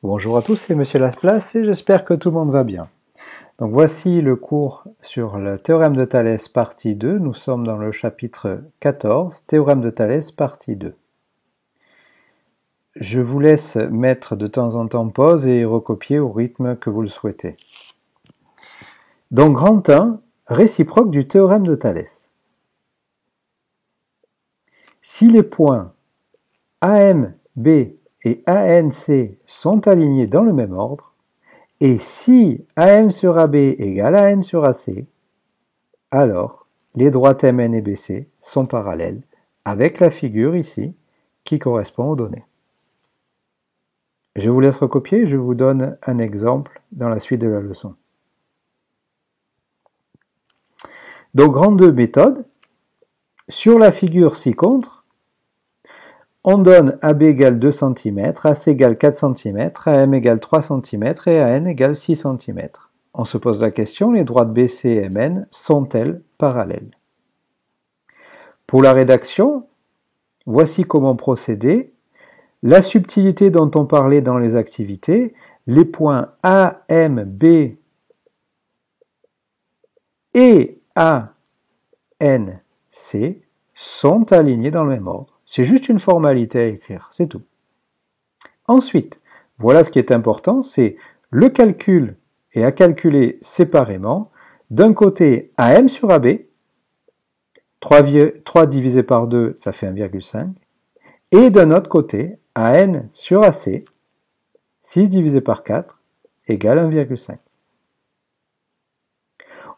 Bonjour à tous, c'est Monsieur Laplace et j'espère que tout le monde va bien. Donc voici le cours sur le théorème de Thalès partie 2. Nous sommes dans le chapitre 14, théorème de Thalès partie 2. Je vous laisse mettre de temps en temps pause et recopier au rythme que vous le souhaitez. Donc grand 1, réciproque du théorème de Thalès. Si les points AM, B et ANC sont alignés dans le même ordre, et si AM sur AB égale AN sur AC, alors les droites MN et BC sont parallèles avec la figure ici qui correspond aux données. Je vous laisse recopier, je vous donne un exemple dans la suite de la leçon. Donc, grande 2 méthode. Sur la figure ci-contre, on donne AB égale 2 cm, AC égale 4 cm, AM égale 3 cm et AN égale 6 cm. On se pose la question, les droites BC et MN sont-elles parallèles? Pour la rédaction, voici comment procéder. La subtilité dont on parlait dans les activités, les points A, M, B et A, N, C sont alignés dans le même ordre. C'est juste une formalité à écrire, c'est tout. Ensuite, voilà ce qui est important, c'est le calcul et à calculer séparément. D'un côté, AM sur AB, 3 divisé par 2, ça fait 1,5. Et d'un autre côté, AN sur AC, 6 divisé par 4, égale 1,5.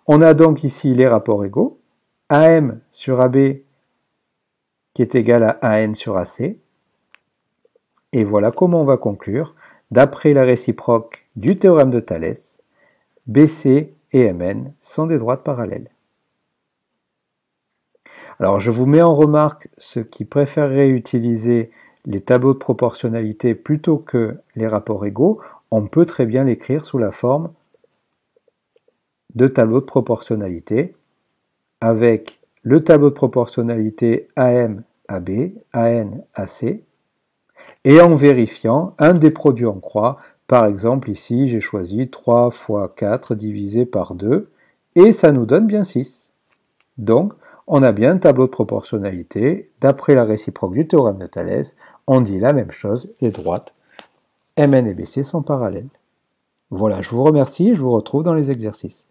On a donc ici les rapports égaux. AM sur AB qui est égal à AN sur AC. Et voilà comment on va conclure, d'après la réciproque du théorème de Thalès, BC et MN sont des droites parallèles. Alors je vous mets en remarque ceux qui préféreraient utiliser les tableaux de proportionnalité plutôt que les rapports égaux, on peut très bien l'écrire sous la forme de tableau de proportionnalité avec le tableau de proportionnalité AM, AB, AN, AC, et en vérifiant un des produits en croix. Par exemple, ici, j'ai choisi 3 fois 4 divisé par 2, et ça nous donne bien 6. Donc, on a bien un tableau de proportionnalité. D'après la réciproque du théorème de Thalès, on dit la même chose, les droites MN et BC sont parallèles. Voilà, je vous remercie et je vous retrouve dans les exercices.